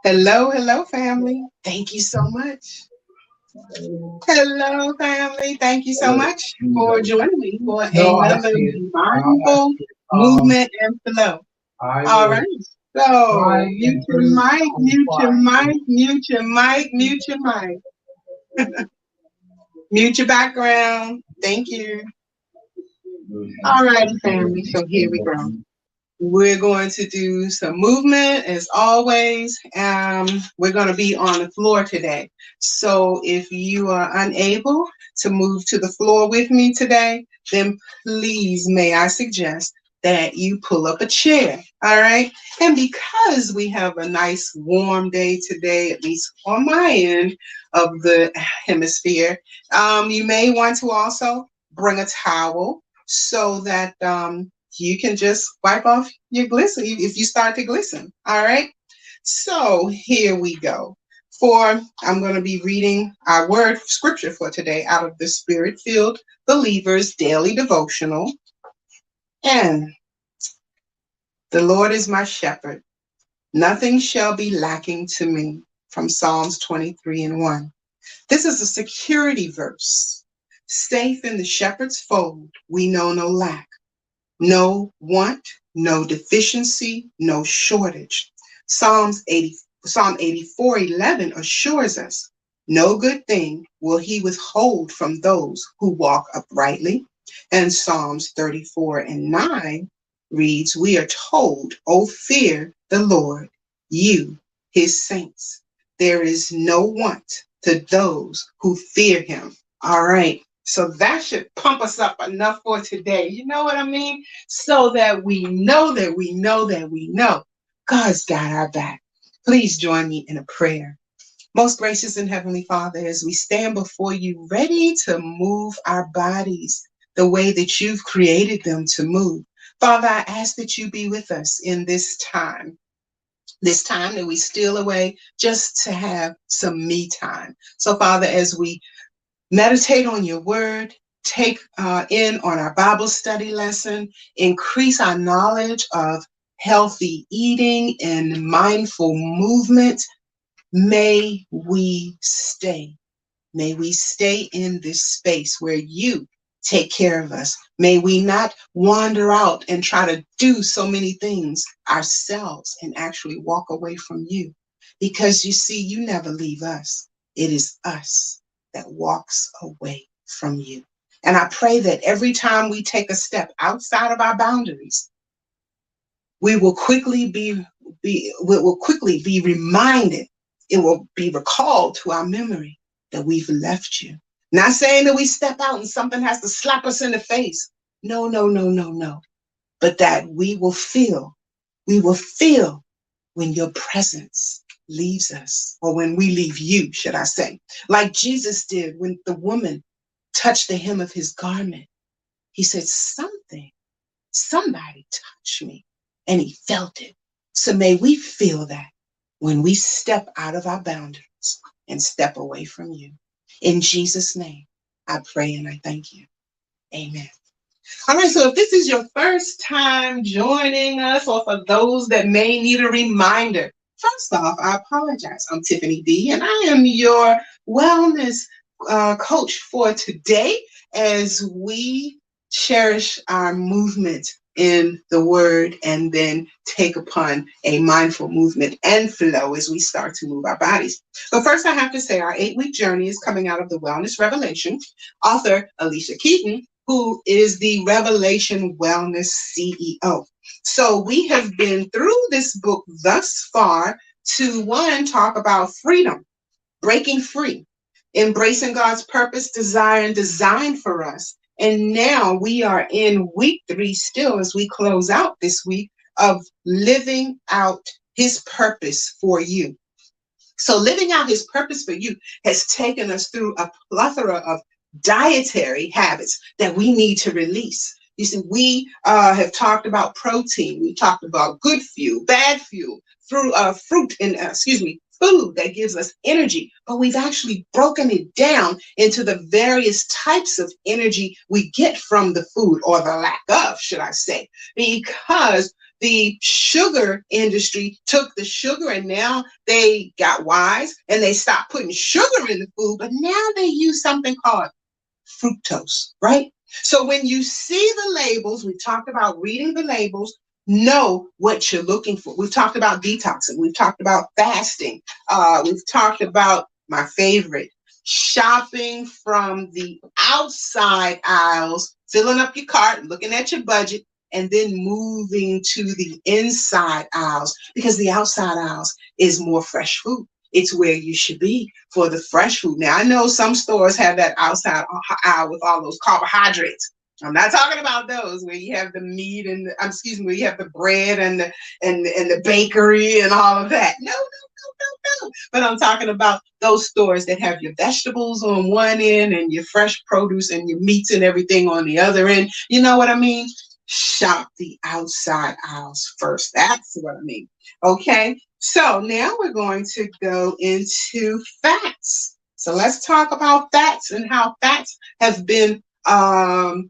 Hello, hello, family. Thank you so much. Hello, family. Thank you so much for joining me for No, I another see it. I mindful see it. movement and flow. I All will right. So try mute and your do mic, mute your comply. mic, mute your mic, mute your mic, mute your background. Thank you. All righty, family. So here we go. We're going to do some movement as always. We're going to be on the floor today. So if you are unable to move to the floor with me today, then please may I suggest that you pull up a chair. All right. And because we have a nice warm day today, at least on my end of the hemisphere, you may want to also bring a towel so that you can just wipe off your glisten if you start to glisten. All right. So here we go. I'm going to be reading our word scripture for today out of the Spirit Filled Believers Daily Devotional. And the Lord is my shepherd. Nothing shall be lacking to me, from Psalms 23:1. This is a security verse. Safe in the shepherd's fold, we know no lack. No want, no deficiency, no shortage. Psalm 84:11 assures us, no good thing will he withhold from those who walk uprightly. And Psalms 34:9 reads, we are told, oh, fear the Lord, you, his saints. There is no want to those who fear him. All right. So that should pump us up enough for today. You know what I mean? So that we know that we know that we know God's got our back. Please join me in a prayer. Most gracious and heavenly Father, as we stand before you, ready to move our bodies the way that you've created them to move. Father, I ask that you be with us in this time that we steal away just to have some me time. So, Father, as we meditate on your word, take in on our Bible study lesson, increase our knowledge of healthy eating and mindful movement. May we stay. May we stay in this space where you take care of us. May we not wander out and try to do so many things ourselves and actually walk away from you. Because you see, you never leave us. It is us that walks away from you. And I pray that every time we take a step outside of our boundaries, we will quickly be reminded. It will be recalled to our memory that we've left you. Not saying that we step out and something has to slap us in the face. No, no, no, no, no. But that we will feel when your presence leaves us, or when we leave you, should I say, like Jesus did when the woman touched the hem of his garment. He said, somebody touched me, and he felt it. So may we feel that when we step out of our boundaries and step away from you. In Jesus' name, I pray and I thank you. Amen. All right, so if this is your first time joining us, or for those that may need a reminder, first off, I apologize. I'm Tiffany D, and I am your wellness coach for today as we cherish our movement in the word and then take upon a mindful movement and flow as we start to move our bodies. But first, I have to say our 8-week journey is coming out of the Wellness Revelation. Author Alicia Keaton, who is the Revelation Wellness CEO. So we have been through this book thus far to, one, talk about freedom, breaking free, embracing God's purpose, desire, and design for us. And now we are in week 3 still as we close out this week of living out his purpose for you. So living out his purpose for you has taken us through a plethora of dietary habits that we need to release. You see, we have talked about protein. We talked about good fuel, bad fuel, through food that gives us energy. But we've actually broken it down into the various types of energy we get from the food, or the lack of, should I say, because the sugar industry took the sugar and now they got wise and they stopped putting sugar in the food, but now they use something called fructose, right? So when you see the labels, we talked about reading the labels, know what you're looking for. We've talked about detoxing. We've talked about fasting. We've talked about my favorite, shopping from the outside aisles, filling up your cart, looking at your budget, and then moving to the inside aisles because the outside aisles is more fresh food. It's where you should be for the fresh food. Now, I know some stores have that outside aisle with all those carbohydrates. I'm not talking about those where you have the meat and where you have the bread and the bakery and all of that. No, no, no, no, no. But I'm talking about those stores that have your vegetables on one end and your fresh produce and your meats and everything on the other end. You know what I mean? Shop the outside aisles first. That's what I mean. Okay. So now we're going to go into fats. So let's talk about fats and how fats have been, for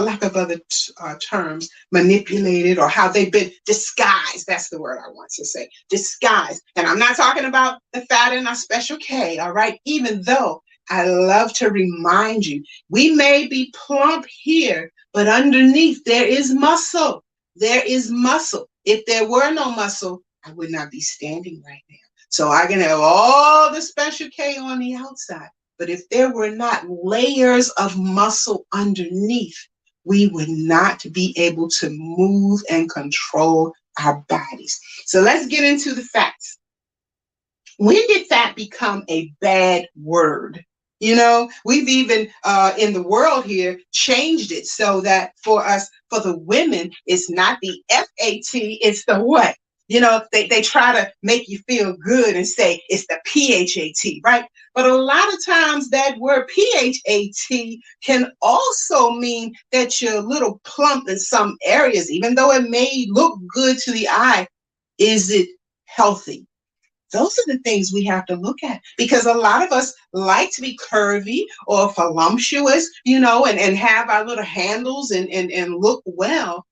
lack of other terms, manipulated, or how they've been disguised. That's the word I want to say, disguised. And I'm not talking about the fat in our special K, all right? Even though I love to remind you, we may be plump here, but underneath there is muscle. There is muscle. If there were no muscle, I would not be standing right now. So I can have all the special K on the outside, but if there were not layers of muscle underneath, we would not be able to move and control our bodies. So let's get into the facts. When did fat become a bad word? You know, we've even in the world here changed it so that for us, for the women, it's not the FAT, it's the what? You know, they try to make you feel good and say it's the PHAT, right? But a lot of times that word PHAT can also mean that you're a little plump in some areas, even though it may look good to the eye. Is it healthy? Those are the things we have to look at, because a lot of us like to be curvy or voluptuous, you know, and have our little handles and look well.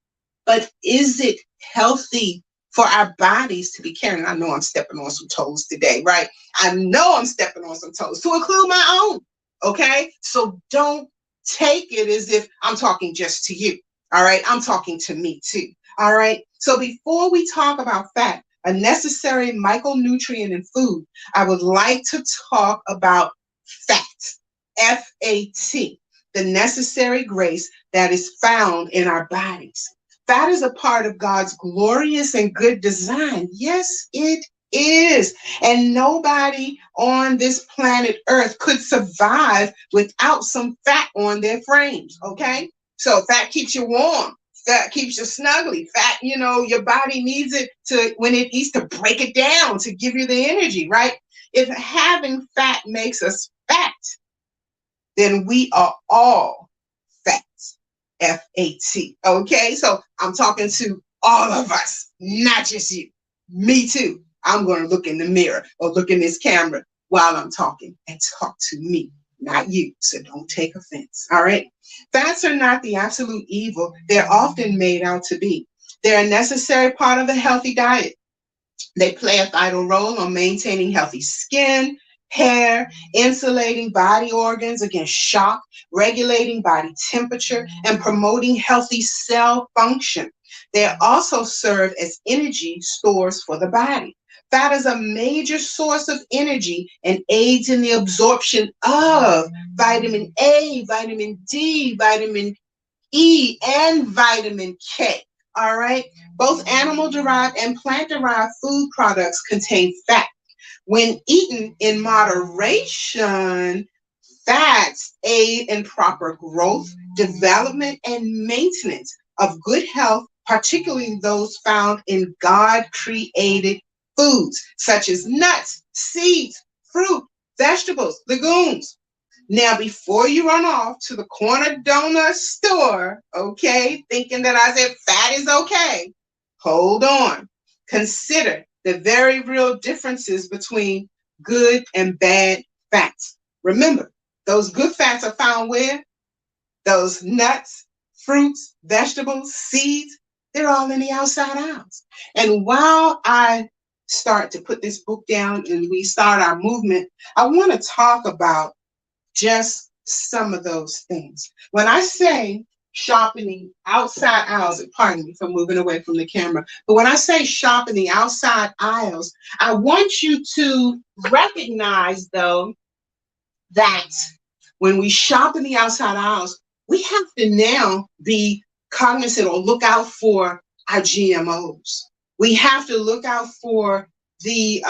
But is it healthy for our bodies to be carrying? I know I'm stepping on some toes today, right? I know I'm stepping on some toes to include my own. Okay. So don't take it as if I'm talking just to you. All right. I'm talking to me too. All right. So before we talk about fat, a necessary micronutrient in food, I would like to talk about fat, F-A-T, the necessary grace that is found in our bodies. Fat is a part of God's glorious and good design. Yes, it is. And nobody on this planet Earth could survive without some fat on their frames, okay? So fat keeps you warm. Fat keeps you snuggly. Fat, you know, your body needs it to, when it needs to break it down to give you the energy, right? If having fat makes us fat, then we are all fat. F-A-T. Okay, so I'm talking to all of us, not just you. Me too. I'm going to look in the mirror or look in this camera while I'm talking and talk to me, not you. So don't take offense. All right. Fats are not the absolute evil they're often made out to be. They're a necessary part of a healthy diet. They play a vital role on maintaining healthy skin, hair, insulating body organs against shock, regulating body temperature, and promoting healthy cell function. They also serve as energy stores for the body. Fat is a major source of energy and aids in the absorption of vitamin A, vitamin D, vitamin E, and vitamin K. All right. Both animal-derived and plant-derived food products contain fat. When eaten in moderation, fats aid in proper growth, development, and maintenance of good health, particularly those found in God-created foods, such as nuts, seeds, fruit, vegetables, legumes. Now, before you run off to the corner donut store, okay, thinking that I said fat is okay, hold on. Consider the very real differences between good and bad fats. Remember, those good fats are found where? Those nuts, fruits, vegetables, seeds. They're all in the outside aisles. And while I start to put this book down and we start our movement, I want to talk about just some of those things. When I say shopping outside aisles, pardon me for moving away from the camera, but when I say shopping the outside aisles, I want you to recognize, though, that when we shop in the outside aisles, we have to now be cognizant or look out for our GMOs. We have to look out for the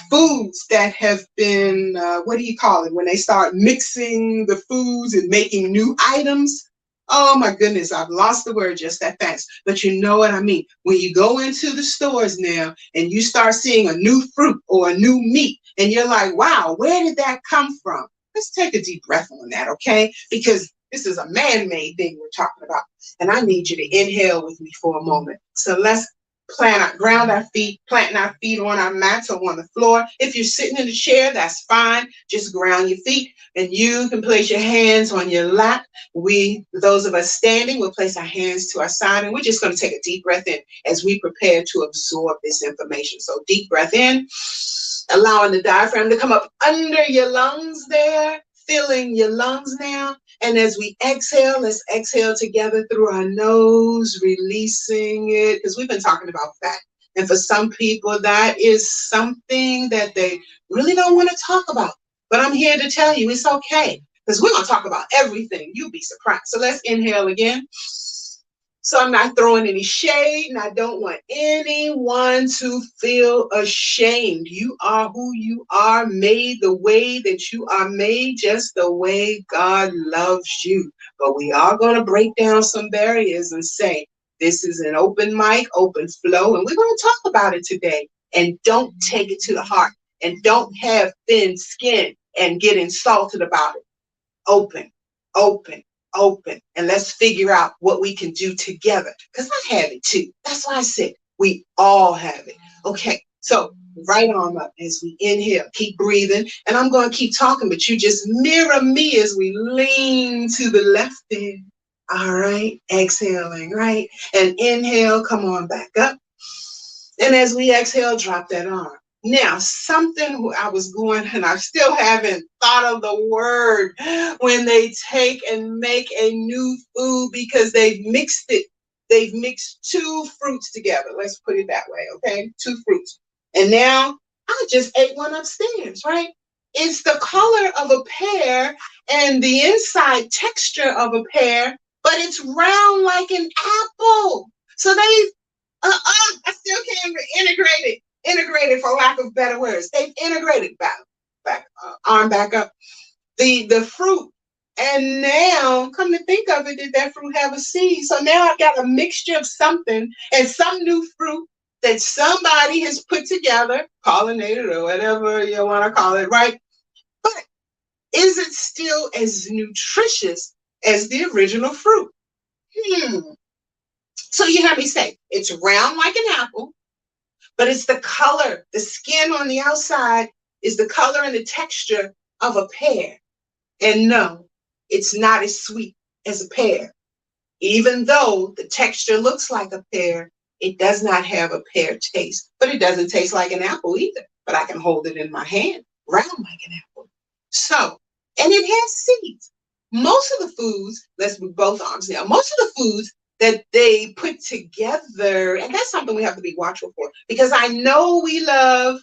foods that have been, what do you call it, when they start mixing the foods and making new items. Oh my goodness, I've lost the word just that fast, but you know what I mean. When you go into the stores now and you start seeing a new fruit or a new meat, and you're like, wow, where did that come from? Let's take a deep breath on that, okay? Because this is a man-made thing we're talking about. And I need you to inhale with me for a moment. So let's ground our feet, planting our feet on our mats or on the floor. If you're sitting in a chair, that's fine. Just ground your feet, and you can place your hands on your lap. Those of us standing, will place our hands to our side, and we're just going to take a deep breath in as we prepare to absorb this information. So deep breath in, allowing the diaphragm to come up under your lungs there, filling your lungs now. And as we exhale, let's exhale together through our nose, releasing it, because we've been talking about fat. And for some people, that is something that they really don't want to talk about. But I'm here to tell you it's okay, because we're going to talk about everything. You'll be surprised. So let's inhale again. So I'm not throwing any shade, and I don't want anyone to feel ashamed. You are who you are, made the way that you are made, just the way God loves you. But we are going to break down some barriers and say, this is an open mic, open flow, and we're going to talk about it today. And don't take it to the heart, and don't have thin skin and get insulted about it. Open, open, open, and let's figure out what we can do together, because I have it too. That's why I said we all have it. Okay, so right arm up as we inhale, keep breathing, and I'm going to keep talking, but you just mirror me as we lean to the left there. All right, exhaling, right, and inhale, come on back up, and as we exhale, drop that arm. Now, something I was going, and I still haven't thought of the word, when they take and make a new food because they've mixed it. They've mixed two fruits together. Let's put it that way, okay? Two fruits. And now I just ate one upstairs, right? It's the color of a pear and the inside texture of a pear, but it's round like an apple. So they, I still can't integrate it for lack of better words. They've integrated arm back up, the fruit. And now, come to think of it, did that fruit have a seed? So now I've got a mixture of something and some new fruit that somebody has put together, pollinated or whatever you want to call it, right? But is it still as nutritious as the original fruit? So you heard me say, it's round like an apple, but it's the color, the skin on the outside is the color and the texture of a pear. And no, it's not as sweet as a pear. Even though the texture looks like a pear, it does not have a pear taste. But it doesn't taste like an apple either. But I can hold it in my hand, round like an apple. So, and it has seeds. Most of the foods, let's move both arms now, most of the foods that they put together, and that's something we have to be watchful for, because I know we love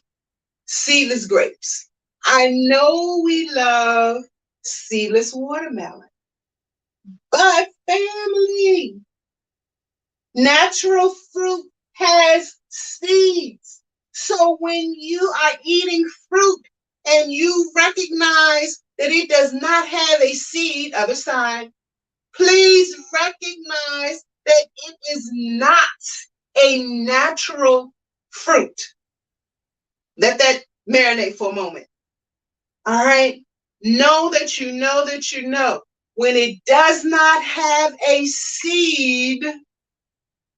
seedless grapes. I know we love seedless watermelon. But family, natural fruit has seeds. So when you are eating fruit and you recognize that it does not have a seed, other side, please recognize that it is not a natural fruit. Let that marinate for a moment. All right? Know that you know that you know. When it does not have a seed,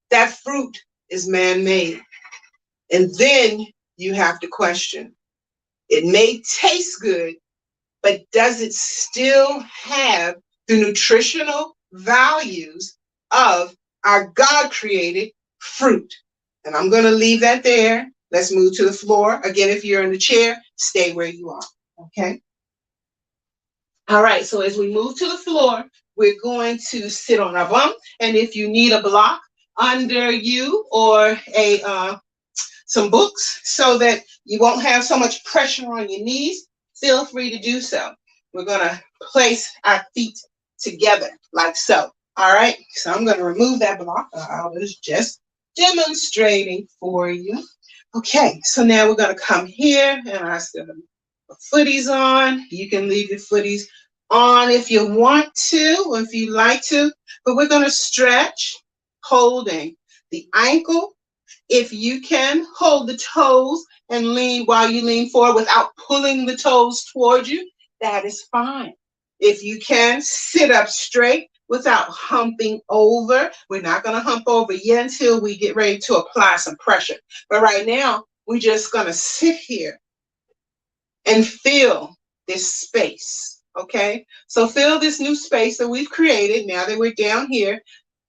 that fruit is man-made. And then you have to question. It may taste good, but does it still have the nutritional values of our God-created fruit. And I'm going to leave that there. Let's move to the floor. Again, if you're in the chair, stay where you are. Okay? All right, so as we move to the floor, we're going to sit on our bum. And if you need a block under you or some books so that you won't have so much pressure on your knees, feel free to do so. We're going to place our feet together like so. All right, so I'm going to remove that block. I was just demonstrating for you. Okay, so now we're going to come here and I still have the footies on. You can leave your footies on if you want to or if you like to, but we're going to stretch holding the ankle. If you can, hold the toes and lean while you lean forward without pulling the toes towards you, that is fine. If you can, sit up straight without humping over. We're not going to hump over yet until we get ready to apply some pressure. But right now, we're just going to sit here and feel this space, okay? So feel this new space that we've created now that we're down here.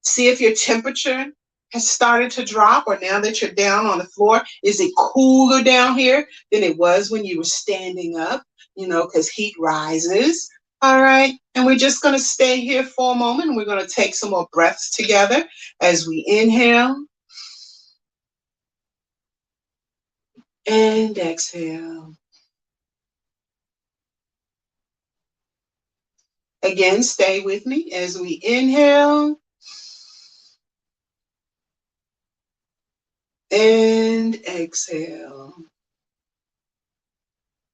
See if your temperature has started to drop, or now that you're down on the floor, is it cooler down here than it was when you were standing up? You know, because heat rises. All right, and we're just going to stay here for a moment. We're going to take some more breaths together as we inhale and exhale. Again, stay with me as we inhale and exhale.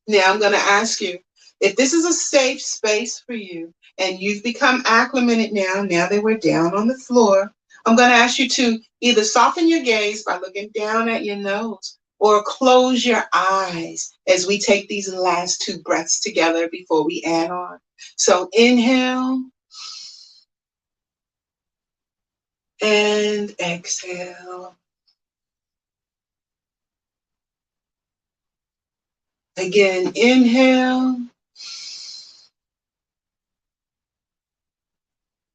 Now I'm going to ask you, if this is a safe space for you and you've become acclimated now that we're down on the floor, I'm going to ask you to either soften your gaze by looking down at your nose or close your eyes as we take these last two breaths together before we add on. So inhale and exhale. Again, inhale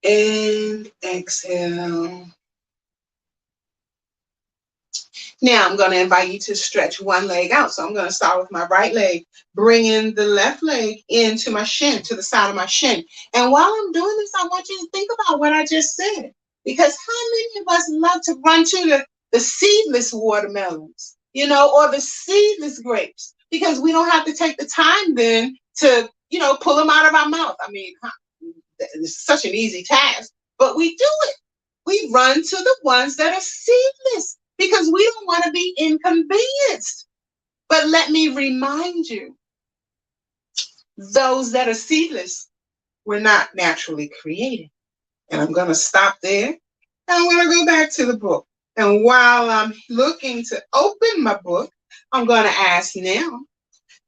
and exhale. Now I'm going to invite you to stretch one leg out. So I'm going to start with my right leg, bringing the left leg into my shin, to the side of my shin. And while I'm doing this, I want you to think about what I just said. Because how many of us love to run to the seedless watermelons, you know, or the seedless grapes? Because we don't have to take the time then to, you know, pull them out of our mouth. I mean, it's such an easy task, but we do it. We run to the ones that are seedless because we don't want to be inconvenienced. But let me remind you, those that are seedless were not naturally created. And I'm going to stop there. And I'm going to go back to the book. And while I'm looking to open my book, I'm going to ask now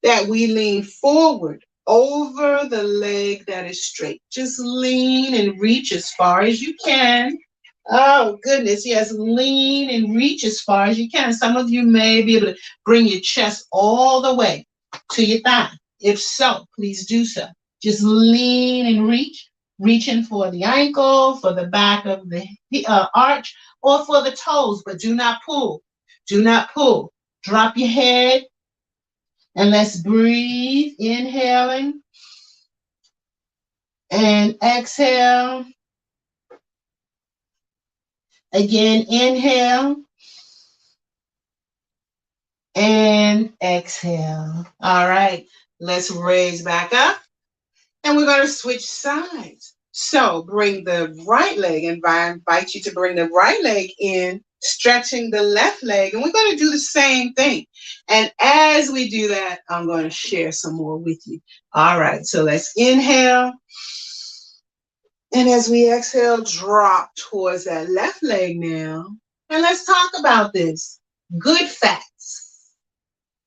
that we lean forward over the leg that is straight. Just lean and reach as far as you can. Oh, goodness, yes, lean and reach as far as you can. Some of you may be able to bring your chest all the way to your thigh. If so, please do so. Just lean and reach, reaching for the ankle, for the back of the arch, or for the toes, but do not pull. Do not pull. Drop your head, and let's breathe, inhaling and exhale. Again, inhale and exhale. All right, let's raise back up and we're going to switch sides. So bring the right leg, and I invite you to bring the right leg in, stretching the left leg, and we're going to do the same thing. And as we do that, I'm going to share some more with you. All right, so let's inhale. And as we exhale, drop towards that left leg now. And let's talk about this. Good fats,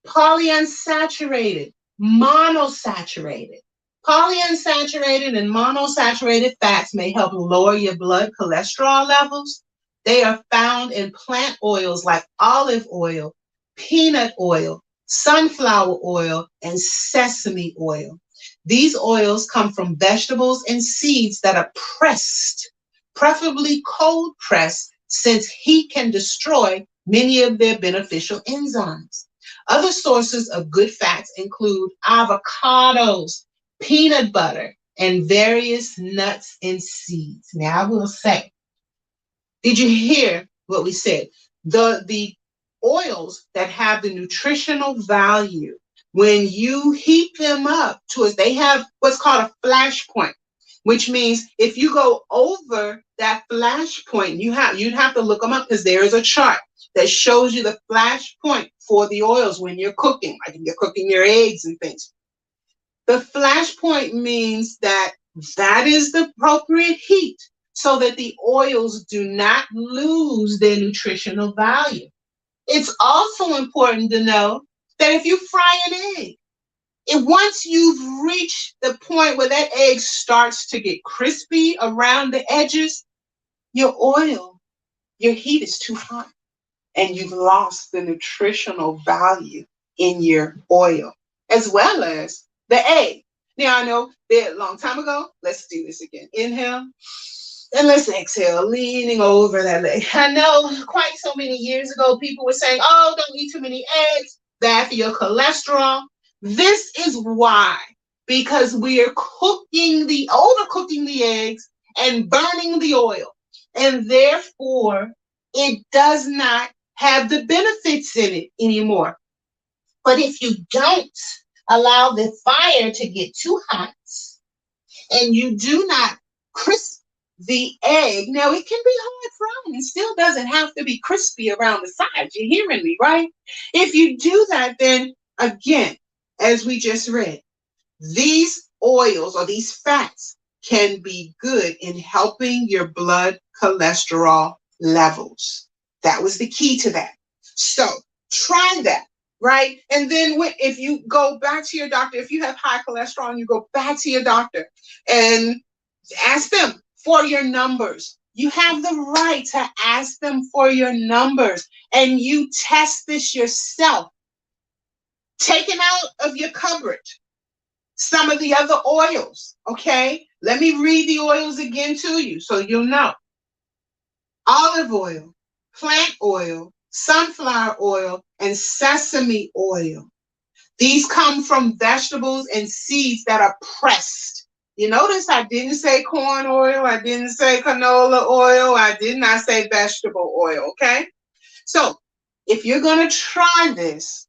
polyunsaturated, monosaturated. Polyunsaturated and monosaturated fats may help lower your blood cholesterol levels. They are found in plant oils like olive oil, peanut oil, sunflower oil, and sesame oil. These oils come from vegetables and seeds that are pressed, preferably cold pressed, since heat can destroy many of their beneficial enzymes. Other sources of good fats include avocados, peanut butter, and various nuts and seeds. Now, I will say, did you hear what we said? The oils that have the nutritional value, when you heat them up to us, they have what's called a flash point, which means if you go over that flash point, you'd have to look them up because there is a chart that shows you the flash point for the oils when you're cooking, like if you're cooking your eggs and things. The flash point means that is the appropriate heat so that the oils do not lose their nutritional value. It's also important to know that if you fry an egg, once you've reached the point where that egg starts to get crispy around the edges, your heat is too hot and you've lost the nutritional value in your oil, as well as the egg. Now, I know that a long time ago, let's do this again. Inhale, and let's exhale, leaning over that leg. I know quite so many years ago, people were saying, oh, don't eat too many eggs, bad for your cholesterol. This is why, because we are overcooking the eggs and burning the oil. And therefore, it does not have the benefits in it anymore. But if you don't allow the fire to get too hot and you do not crisp the egg, now it can be hard frying. It still doesn't have to be crispy around the sides. You're hearing me, right? If you do that, then again, as we just read, these oils or these fats can be good in helping your blood cholesterol levels. That was the key to that. So try that, right? And then if you go back to your doctor, if you have high cholesterol and you go back to your doctor and ask them for your numbers. You have the right to ask them for your numbers, and you test this yourself. Taking out of your cupboard some of the other oils, okay? Let me read the oils again to you so you'll know. Olive oil, plant oil, sunflower oil, and sesame oil. These come from vegetables and seeds that are pressed. You notice I didn't say corn oil, I didn't say canola oil, I did not say vegetable oil, okay? So if you're going to try this,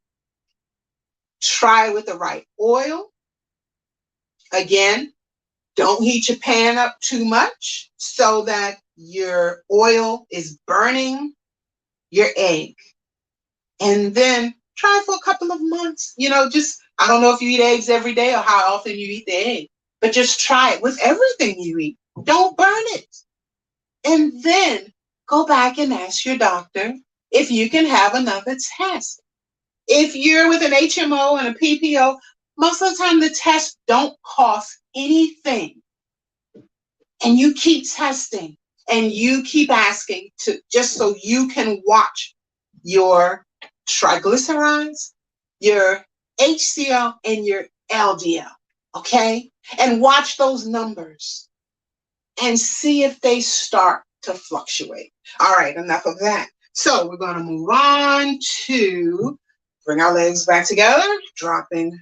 try with the right oil. Again, don't heat your pan up too much so that your oil is burning your egg. And then try for a couple of months. I don't know if you eat eggs every day or how often you eat the egg, but just try it with everything you eat. Don't burn it. And then go back and ask your doctor if you can have another test. If you're with an HMO and a PPO, most of the time the tests don't cost anything. And you keep testing and you keep asking just so you can watch your triglycerides, your HCl, and your LDL, okay? And watch those numbers and see if they start to fluctuate. All right, enough of that. So we're going to move on to bring our legs back together, dropping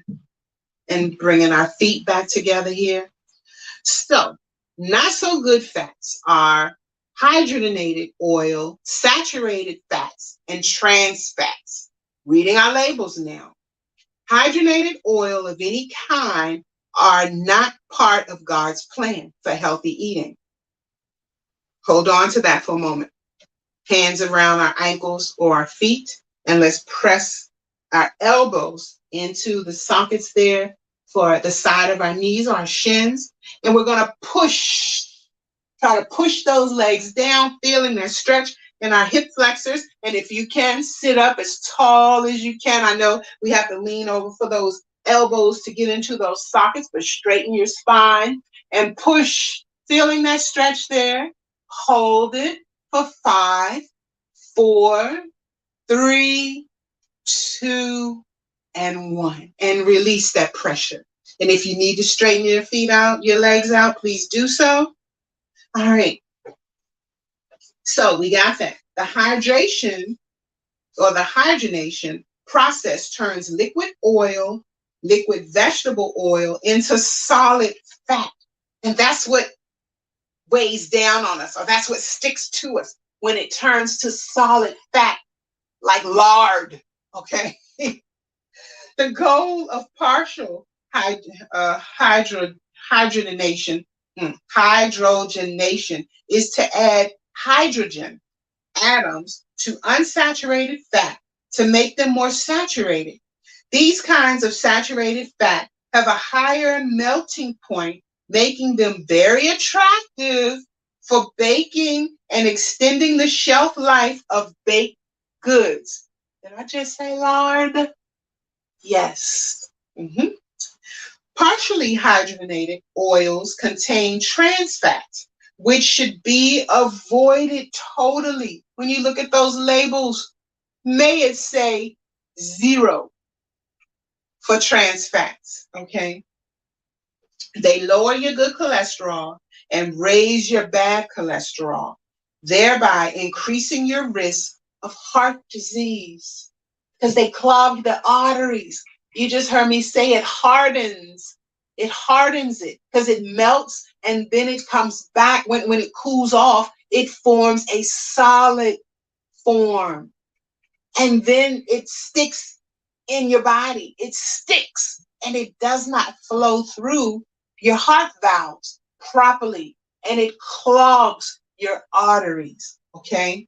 and bringing our feet back together here. So not so good fats are hydrogenated oil, saturated fats, and trans fats. Reading our labels now. Hydrogenated oil of any kind are not part of God's plan for healthy eating. Hold on to that for a moment. Hands around our ankles or our feet, and let's press our elbows into the sockets there for the side of our knees or our shins. And we're going to try to push those legs down, feeling that stretch in our hip flexors. And if you can, sit up as tall as you can. I know we have to lean over for those elbows to get into those sockets, but straighten your spine and push, feeling that stretch there. Hold it for 5, 4, 3, 2, and 1. And release that pressure. And if you need to straighten your legs out, please do so. All right. So we got that. The hydration or the hydrogenation process turns liquid oil, liquid vegetable oil into solid fat. And that's what weighs down on us, or that's what sticks to us when it turns to solid fat, like lard. Okay. The goal of partial hydrogenation, hydrogenation is to add hydrogen atoms to unsaturated fat to make them more saturated. These kinds of saturated fat have a higher melting point, making them very attractive for baking and extending the shelf life of baked goods. Did I just say lard? Yes. Partially hydrogenated oils contain trans fats, which should be avoided totally. When you look at those labels, may it say 0 for trans fats, okay? They lower your good cholesterol and raise your bad cholesterol, thereby increasing your risk of heart disease because they clog the arteries. You just heard me say it hardens. It hardens it because it melts and then it comes back. When it cools off, it forms a solid form. And then it sticks in your body. It sticks and it does not flow through your heart valves properly. And it clogs your arteries, okay?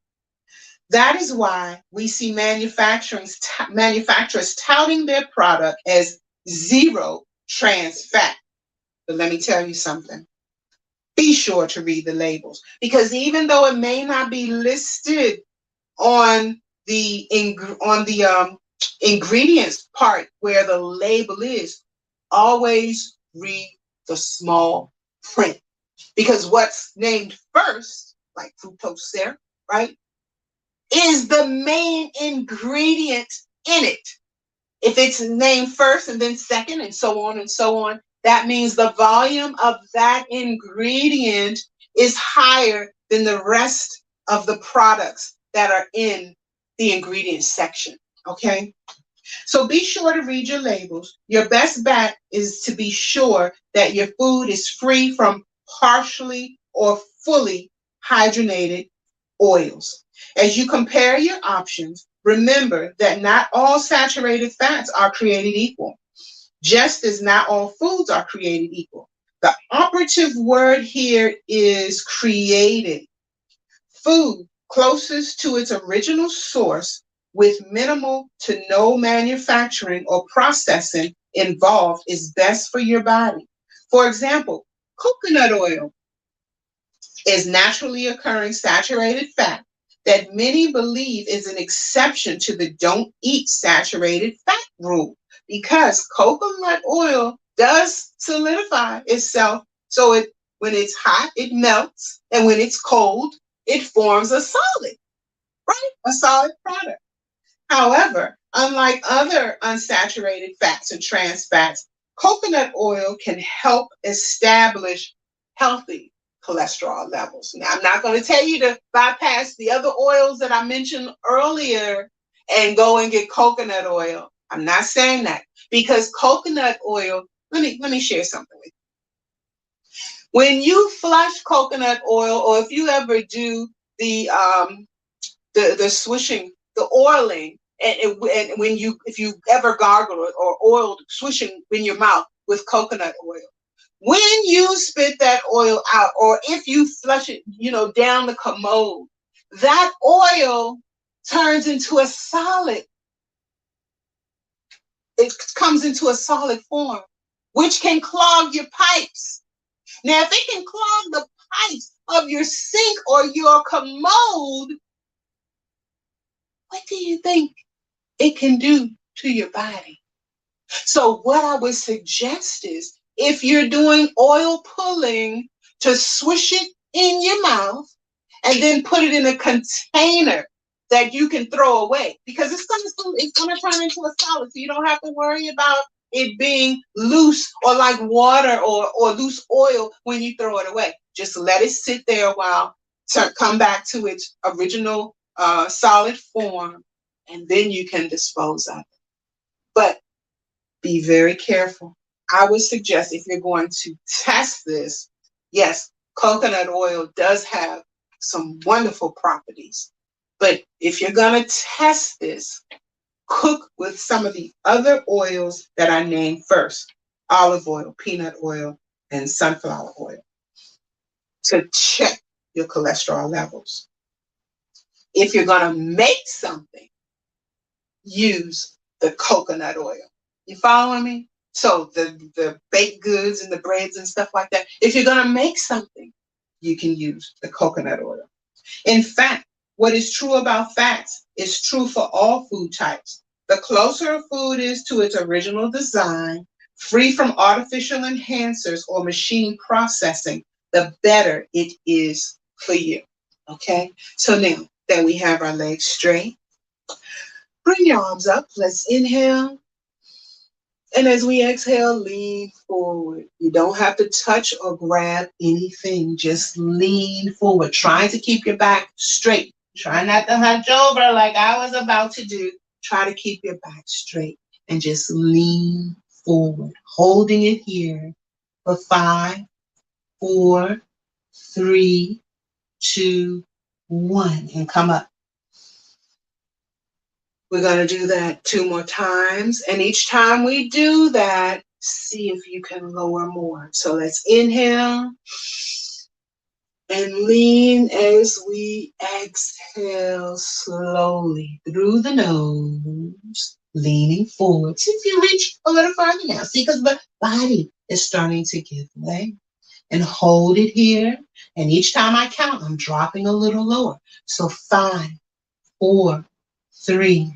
That is why we see manufacturers touting their product as 0 trans fat. But let me tell you something. Be sure to read the labels, because even though it may not be listed on the ingredients part where the label is, always read the small print, because what's named first, like fructose syrup, right, is the main ingredient in it. If it's named first and then second and so on, that means the volume of that ingredient is higher than the rest of the products that are in the ingredients section, okay? So be sure to read your labels. Your best bet is to be sure that your food is free from partially or fully hydrogenated oils. As you compare your options, remember that not all saturated fats are created equal, just as not all foods are created equal. The operative word here is created. Food closest to its original source with minimal to no manufacturing or processing involved is best for your body. For example, coconut oil is naturally occurring saturated fat that many believe is an exception to the don't eat saturated fat rule, because coconut oil does solidify itself. So when it's hot, it melts, and when it's cold, it forms a solid, right? A solid product. However, unlike other unsaturated fats and trans fats, coconut oil can help establish healthy cholesterol levels. Now, I'm not going to tell you to bypass the other oils that I mentioned earlier and go and get coconut oil. I'm not saying that, because coconut oil, let me share something with you. When you flush coconut oil, or if you ever do the swishing, the oiling, and when if you ever gargle or oiled swishing in your mouth with coconut oil, when you spit that oil out, or if you flush it, down the commode, that oil turns into a solid. It comes into a solid form, which can clog your pipes. Now, if it can clog the pipes of your sink or your commode, what do you think it can do to your body? So what I would suggest is, if you're doing oil pulling, to swish it in your mouth and then put it in a container that you can throw away, because it's gonna turn into a solid, so you don't have to worry about it being loose or like water or loose oil when you throw it away. Just let it sit there a while, to come back to its original solid form, and then you can dispose of it. But be very careful. I would suggest if you're going to test this, yes, coconut oil does have some wonderful properties. But if you're going to test this, cook with some of the other oils that I named first: olive oil, peanut oil, and sunflower oil, to check your cholesterol levels. If you're going to make something, use the coconut oil. You following me? So the baked goods and the breads and stuff like that, if you're going to make something, you can use the coconut oil. In fact, what is true about fats is true for all food types. The closer a food is to its original design, free from artificial enhancers or machine processing, the better it is for you. Okay? So now that we have our legs straight, bring your arms up. Let's inhale. And as we exhale, lean forward. You don't have to touch or grab anything. Just lean forward, trying to keep your back straight. Try not to hunch over like I was about to do. Try to keep your back straight and just lean forward, holding it here for 5, 4, 3, 2, 1, and come up. We're going to do that 2 more times. And each time we do that, see if you can lower more. So let's inhale and lean as we exhale slowly through the nose, leaning forward. See if you reach a little farther now. See, because the body is starting to give way. And hold it here. And each time I count, I'm dropping a little lower. So 5, 4, 3,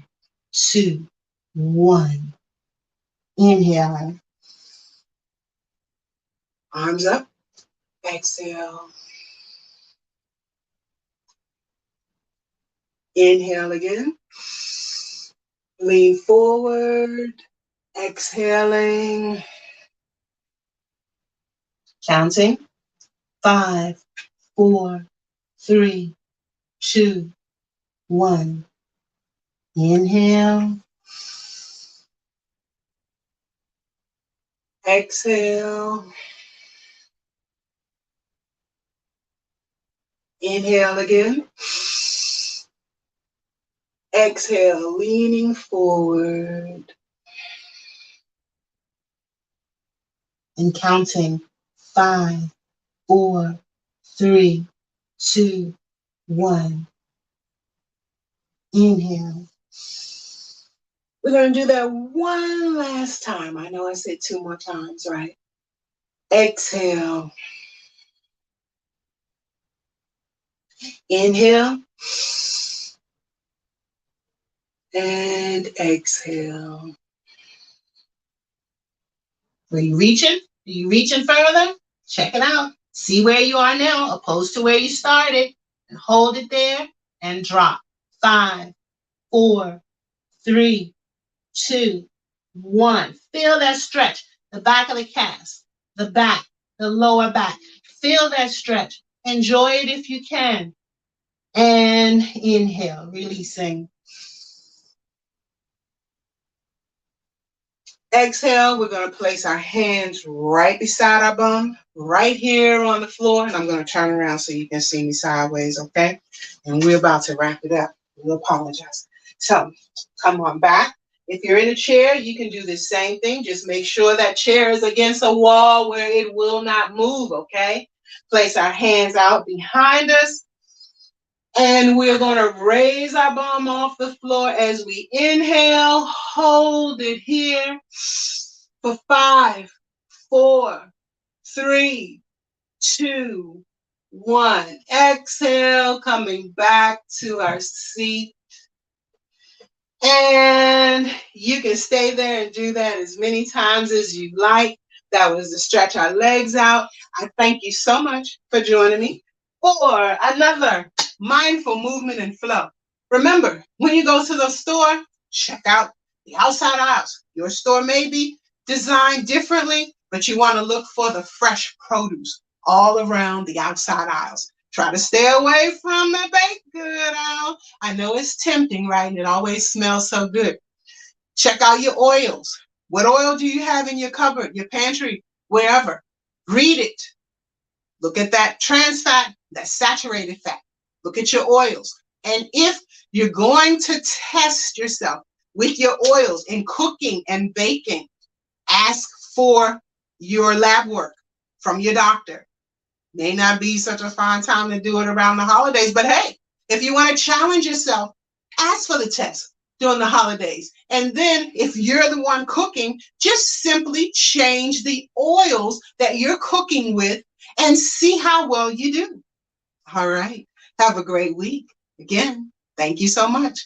2, 1. Inhale. Arms up. Exhale. Inhale again. Lean forward. Exhaling. Counting. 5, 4, 3, 2, 1. Inhale. Exhale. Inhale again. Exhale, leaning forward. And counting 5, 4, 3, 2, 1. Inhale. We're going to do that one last time. I know I said 2 more times, right? Exhale. Inhale. And exhale. Are you reaching? Are you reaching further? Check it out. See where you are now, opposed to where you started. And hold it there and drop. 5, 4, 3, 2, 1. Feel that stretch. The back of the calves, the back, the lower back. Feel that stretch. Enjoy it if you can. And inhale, releasing. Exhale, we're going to place our hands right beside our bum, right here on the floor, and I'm going to turn around so you can see me sideways, okay? And we're about to wrap it up. We apologize. So, come on back. If you're in a chair, you can do the same thing. Just make sure that chair is against a wall where it will not move, okay? Place our hands out behind us. And we're going to raise our bum off the floor as we inhale. Hold it here for 5, 4, 3, 2, 1. Exhale, coming back to our seat. And you can stay there and do that as many times as you like. That was to stretch our legs out. I thank you so much for joining me for another mindful movement and flow. Remember, when you go to the store, check out the outside aisles. Your store may be designed differently, but you want to look for the fresh produce all around the outside aisles. Try to stay away from the baked good. I know it's tempting, right? And it always smells so good. Check out your oils. What oil do you have in your cupboard, your pantry, wherever? Read it. Look at that trans fat, that saturated fat. Look at your oils. And if you're going to test yourself with your oils in cooking and baking, ask for your lab work from your doctor. May not be such a fine time to do it around the holidays, but hey, if you want to challenge yourself, ask for the test during the holidays. And then if you're the one cooking, just simply change the oils that you're cooking with and see how well you do. All right. Have a great week. Again, thank you so much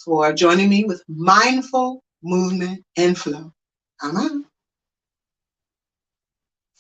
for joining me with Mindful Movement and Flow. I'm out.